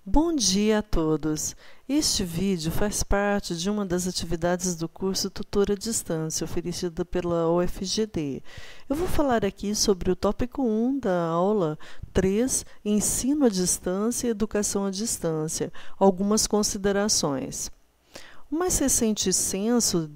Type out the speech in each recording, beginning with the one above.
Bom dia a todos! Este vídeo faz parte de uma das atividades do curso Tutor à Distância, oferecida pela UFGD. Eu vou falar aqui sobre o tópico 1 da aula 3, Ensino à Distância e Educação à Distância, algumas considerações. O mais recente censo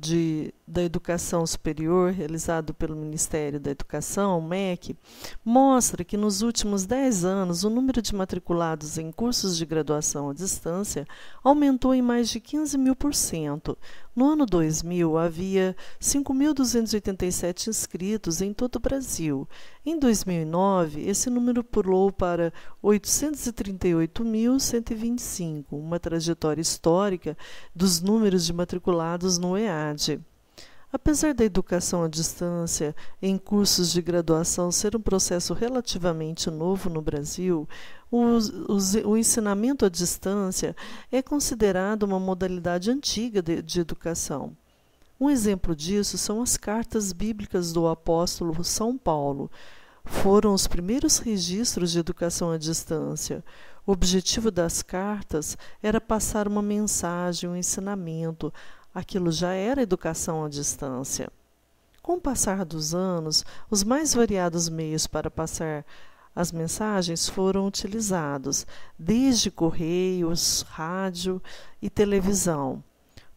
da educação superior, realizado pelo Ministério da Educação, o MEC, mostra que nos últimos 10 anos o número de matriculados em cursos de graduação à distância aumentou em mais de 15.000%. No ano 2000, havia 5.287 inscritos em todo o Brasil. Em 2009, esse número pulou para 838.125, uma trajetória histórica dos números de matriculados no EAD. Apesar da educação à distância em cursos de graduação ser um processo relativamente novo no Brasil, o ensinamento à distância é considerado uma modalidade antiga de educação. Um exemplo disso são as cartas bíblicas do apóstolo São Paulo. Foram os primeiros registros de educação à distância. O objetivo das cartas era passar uma mensagem, um ensinamento. Aquilo já era educação à distância. Com o passar dos anos, os mais variados meios para passar as mensagens foram utilizados, desde correios, rádio e televisão.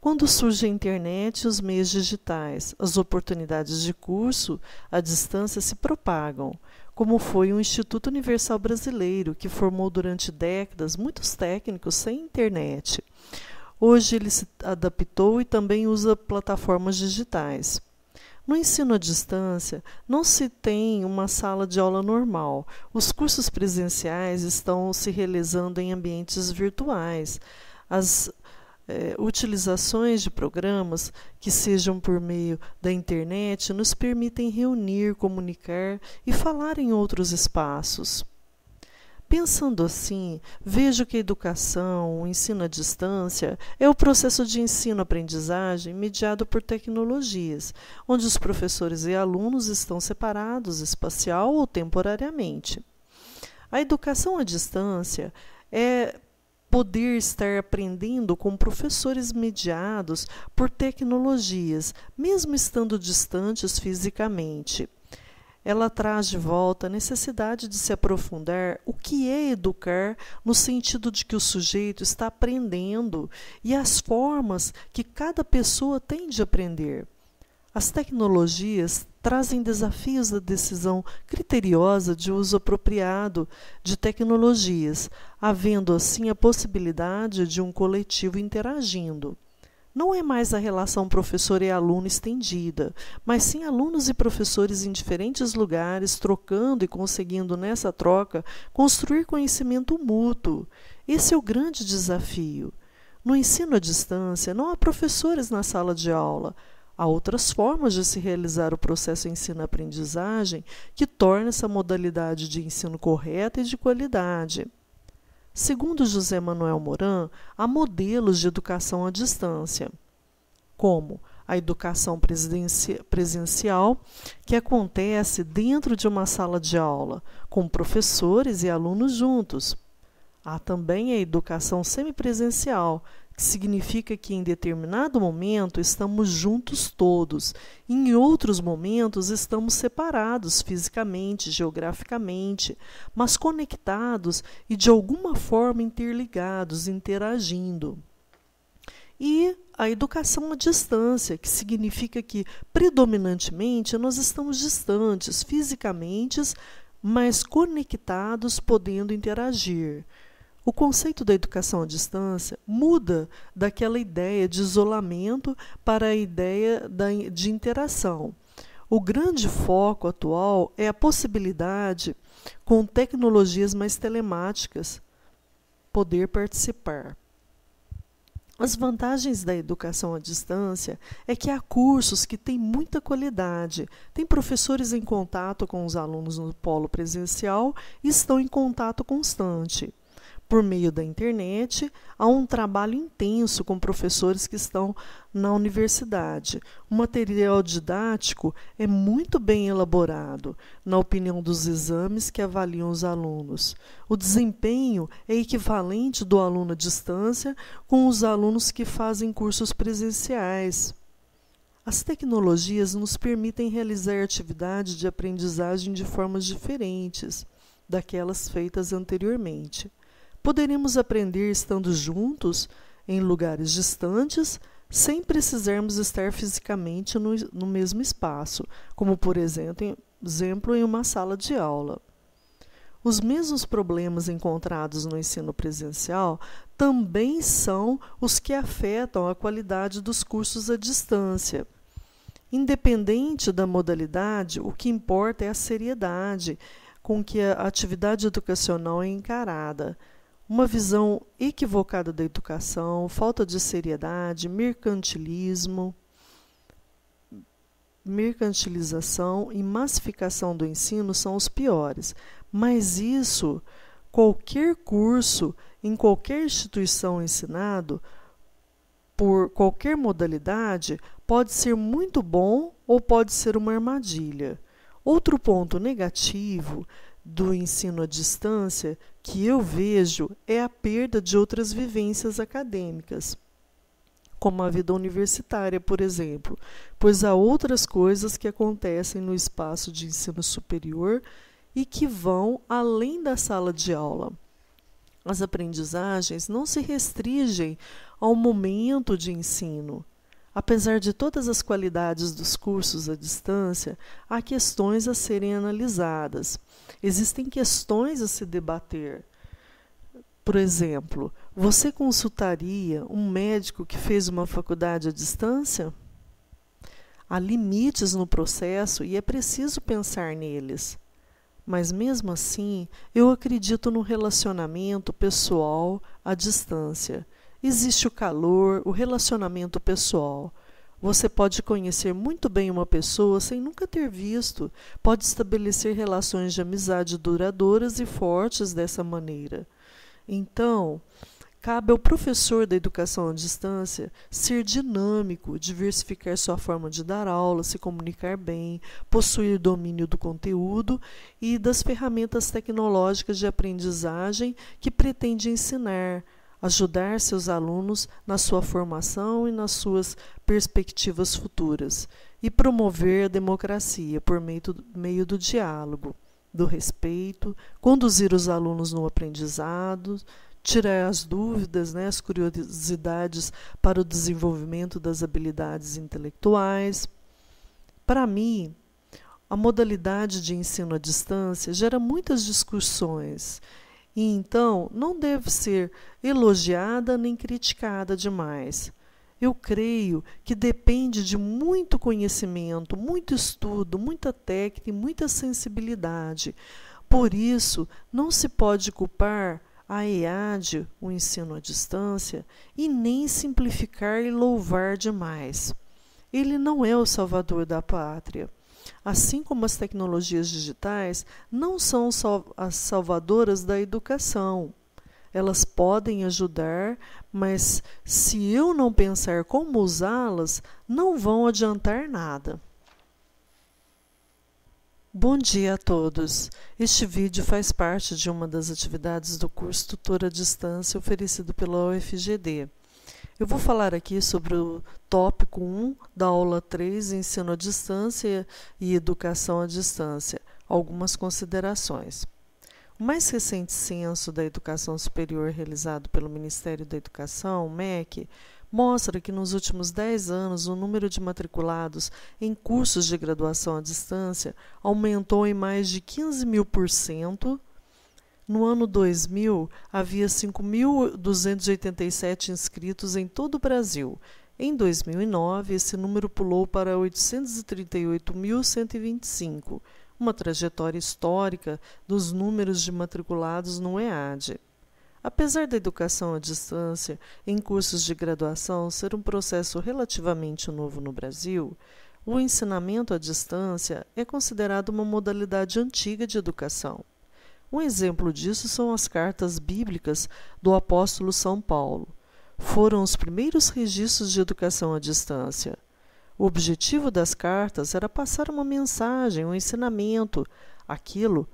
Quando surge a internet e os meios digitais, as oportunidades de curso à distância se propagam, como foi o Instituto Universal Brasileiro, que formou durante décadas muitos técnicos sem internet. Hoje ele se adaptou e também usa plataformas digitais. No ensino à distância, não se tem uma sala de aula normal. Os cursos presenciais estão se realizando em ambientes virtuais. As utilizações de programas que sejam por meio da internet nos permitem reunir, comunicar e falar em outros espaços. Pensando assim, vejo que a educação, o ensino à distância, é o processo de ensino-aprendizagem mediado por tecnologias, onde os professores e alunos estão separados espacial ou temporariamente. A educação à distância é poder estar aprendendo com professores mediados por tecnologias, mesmo estando distantes fisicamente. Ela traz de volta a necessidade de se aprofundar o que é educar, no sentido de que o sujeito está aprendendo e as formas que cada pessoa tem de aprender. As tecnologias trazem desafios da decisão criteriosa de uso apropriado de tecnologias, havendo assim a possibilidade de um coletivo interagindo. Não é mais a relação professor e aluno estendida, mas sim alunos e professores em diferentes lugares, trocando e conseguindo nessa troca construir conhecimento mútuo. Esse é o grande desafio. No ensino à distância, não há professores na sala de aula. Há outras formas de se realizar o processo ensino-aprendizagem que tornam essa modalidade de ensino correta e de qualidade. Segundo José Manuel Moran, há modelos de educação à distância, como a educação presencial, que acontece dentro de uma sala de aula, com professores e alunos juntos. Há também a educação semipresencial, que significa que em determinado momento estamos juntos todos, e em outros momentos estamos separados fisicamente, geograficamente, mas conectados e de alguma forma interligados, interagindo. E a educação à distância, que significa que predominantemente nós estamos distantes fisicamente, mas conectados, podendo interagir. O conceito da educação à distância muda daquela ideia de isolamento para a ideia de interação. O grande foco atual é a possibilidade, com tecnologias mais telemáticas, poder participar. As vantagens da educação à distância é que há cursos que têm muita qualidade, tem professores em contato com os alunos no polo presencial e estão em contato constante. por meio da internet, há um trabalho intenso com professores que estão na universidade. O material didático é muito bem elaborado, na opinião dos exames que avaliam os alunos. O desempenho é equivalente do aluno à distância com os alunos que fazem cursos presenciais. As tecnologias nos permitem realizar atividades de aprendizagem de formas diferentes daquelas feitas anteriormente. Poderemos aprender estando juntos, em lugares distantes, sem precisarmos estar fisicamente no mesmo espaço, como, por exemplo, em uma sala de aula. Os mesmos problemas encontrados no ensino presencial também são os que afetam a qualidade dos cursos à distância. Independente da modalidade, o que importa é a seriedade com que a atividade educacional é encarada. Uma visão equivocada da educação, falta de seriedade, mercantilização e massificação do ensino são os piores. Mas isso, qualquer curso, em qualquer instituição ensinado, por qualquer modalidade, pode ser muito bom ou pode ser uma armadilha. Outro ponto negativo do ensino à distância que eu vejo é a perda de outras vivências acadêmicas, como a vida universitária, por exemplo, pois há outras coisas que acontecem no espaço de ensino superior e que vão além da sala de aula. As aprendizagens não se restringem ao momento de ensino. Apesar de todas as qualidades dos cursos à distância, há questões a serem analisadas. Existem questões a se debater. Por exemplo, você consultaria um médico que fez uma faculdade à distância? Há limites no processo e é preciso pensar neles. Mas, mesmo assim, eu acredito no relacionamento pessoal à distância. Existe o calor, o relacionamento pessoal. Você pode conhecer muito bem uma pessoa sem nunca ter visto. Pode estabelecer relações de amizade duradouras e fortes dessa maneira. Então, cabe ao professor da educação à distância ser dinâmico, diversificar sua forma de dar aula, se comunicar bem, possuir domínio do conteúdo e das ferramentas tecnológicas de aprendizagem que pretende ensinar, ajudar seus alunos na sua formação e nas suas perspectivas futuras, e promover a democracia por meio do diálogo, do respeito, conduzir os alunos no aprendizado, tirar as dúvidas, as curiosidades para o desenvolvimento das habilidades intelectuais. Para mim, a modalidade de ensino à distância gera muitas discussões e, então, não deve ser elogiada nem criticada demais. Eu creio que depende de muito conhecimento, muito estudo, muita técnica e muita sensibilidade. Por isso, não se pode culpar a EAD, o ensino à distância, e nem simplificar e louvar demais. Ele não é o salvador da pátria. Assim como as tecnologias digitais não são as salvadoras da educação. Elas podem ajudar, mas se eu não pensar como usá-las, não vão adiantar nada. Bom dia a todos! Este vídeo faz parte de uma das atividades do curso Tutor à Distância oferecido pela UFGD. Eu vou falar aqui sobre o tópico 1 da aula 3, Ensino à Distância e Educação à Distância. Algumas considerações. O mais recente censo da educação superior realizado pelo Ministério da Educação, MEC, mostra que nos últimos 10 anos o número de matriculados em cursos de graduação à distância aumentou em mais de 15.000%. No ano 2000, havia 5.287 inscritos em todo o Brasil. Em 2009, esse número pulou para 838.125, uma trajetória histórica dos números de matriculados no EAD. Apesar da educação à distância em cursos de graduação ser um processo relativamente novo no Brasil, o ensinamento à distância é considerado uma modalidade antiga de educação. Um exemplo disso são as cartas bíblicas do apóstolo São Paulo. Foram os primeiros registros de educação à distância. O objetivo das cartas era passar uma mensagem, um ensinamento. Aquilo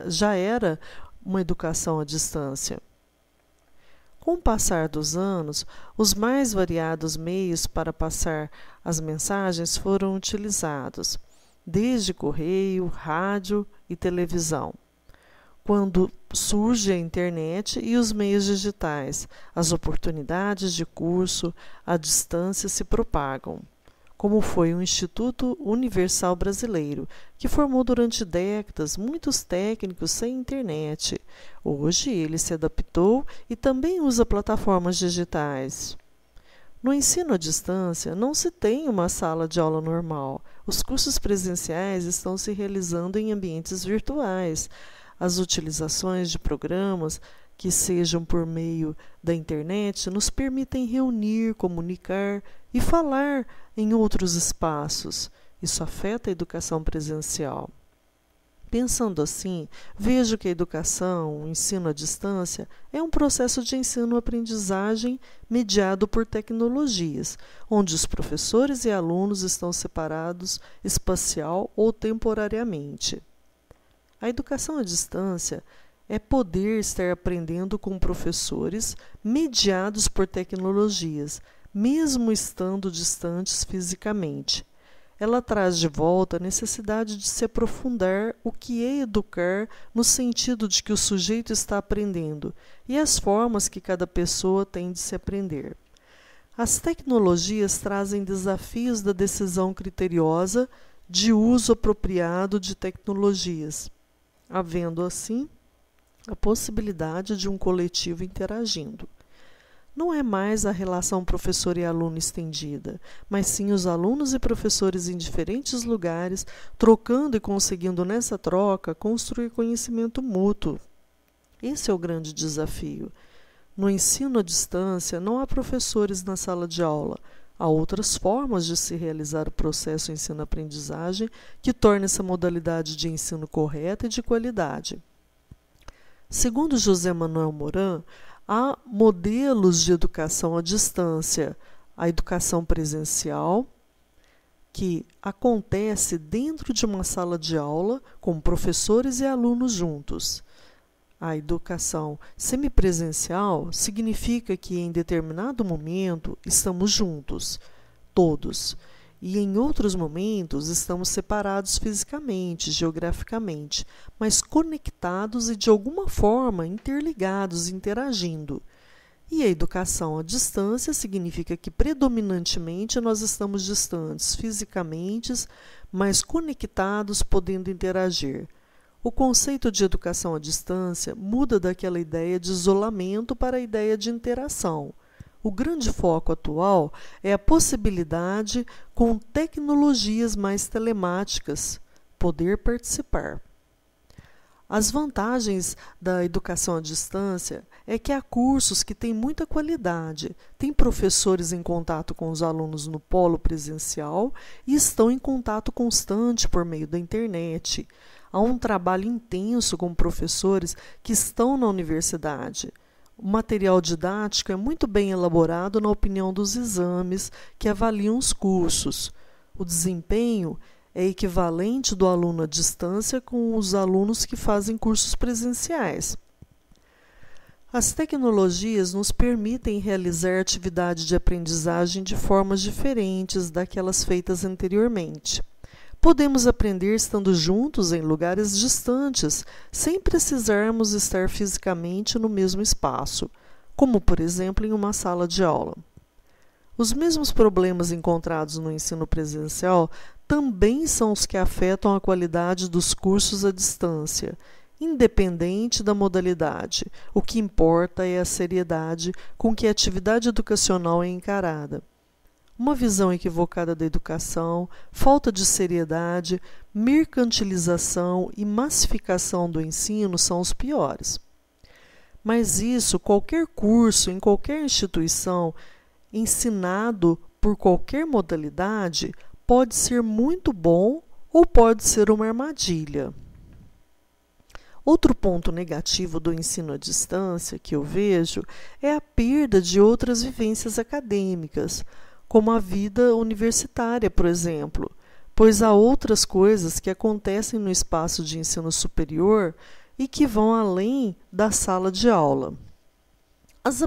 já era uma educação à distância. Com o passar dos anos, os mais variados meios para passar as mensagens foram utilizados, desde correio, rádio e televisão. Quando surge a internet e os meios digitais, as oportunidades de curso à distância se propagam, como foi o Instituto Universal Brasileiro, que formou durante décadas muitos técnicos sem internet. Hoje ele se adaptou e também usa plataformas digitais. No ensino à distância, não se tem uma sala de aula normal. Os cursos presenciais estão se realizando em ambientes virtuais. As utilizações de programas que sejam por meio da internet nos permitem reunir, comunicar e falar em outros espaços. Isso afeta a educação presencial. Pensando assim, vejo que a educação, o ensino à distância, é um processo de ensino-aprendizagem mediado por tecnologias, onde os professores e alunos estão separados espacial ou temporariamente. A educação à distância é poder estar aprendendo com professores mediados por tecnologias, mesmo estando distantes fisicamente. Ela traz de volta a necessidade de se aprofundar o que é educar no sentido de que o sujeito está aprendendo e as formas que cada pessoa tem de se aprender. As tecnologias trazem desafios da decisão criteriosa de uso apropriado de tecnologias, havendo assim a possibilidade de um coletivo interagindo. Não é mais a relação professor e aluno estendida, mas sim os alunos e professores em diferentes lugares, trocando e conseguindo nessa troca construir conhecimento mútuo. Esse é o grande desafio. No ensino à distância, não há professores na sala de aula. Há outras formas de se realizar o processo ensino-aprendizagem que torna essa modalidade de ensino correta e de qualidade. Segundo José Manuel Moran, há modelos de educação à distância. A educação presencial, que acontece dentro de uma sala de aula, com professores e alunos juntos. A educação semipresencial significa que em determinado momento estamos juntos, todos, e em outros momentos estamos separados fisicamente, geograficamente, mas conectados e de alguma forma interligados, interagindo. E a educação à distância significa que predominantemente nós estamos distantes fisicamente, mas conectados, podendo interagir. O conceito de educação à distância muda daquela ideia de isolamento para a ideia de interação. O grande foco atual é a possibilidade, com tecnologias mais telemáticas, poder participar. As vantagens da educação à distância é que há cursos que têm muita qualidade, tem professores em contato com os alunos no polo presencial e estão em contato constante por meio da internet. Há um trabalho intenso com professores que estão na universidade. O material didático é muito bem elaborado na opinião dos exames que avaliam os cursos. O desempenho é equivalente do aluno à distância com os alunos que fazem cursos presenciais. As tecnologias nos permitem realizar atividade de aprendizagem de formas diferentes daquelas feitas anteriormente. Podemos aprender estando juntos em lugares distantes, sem precisarmos estar fisicamente no mesmo espaço, como, por exemplo, em uma sala de aula. Os mesmos problemas encontrados no ensino presencial também são os que afetam a qualidade dos cursos à distância, independente da modalidade. O que importa é a seriedade com que a atividade educacional é encarada. Uma visão equivocada da educação, falta de seriedade, mercantilização e massificação do ensino são os piores. Mas isso, qualquer curso, em qualquer instituição, ensinado por qualquer modalidade, pode ser muito bom ou pode ser uma armadilha. Outro ponto negativo do ensino à distância que eu vejo é a perda de outras vivências acadêmicas, como a vida universitária, por exemplo, pois há outras coisas que acontecem no espaço de ensino superior e que vão além da sala de aula. As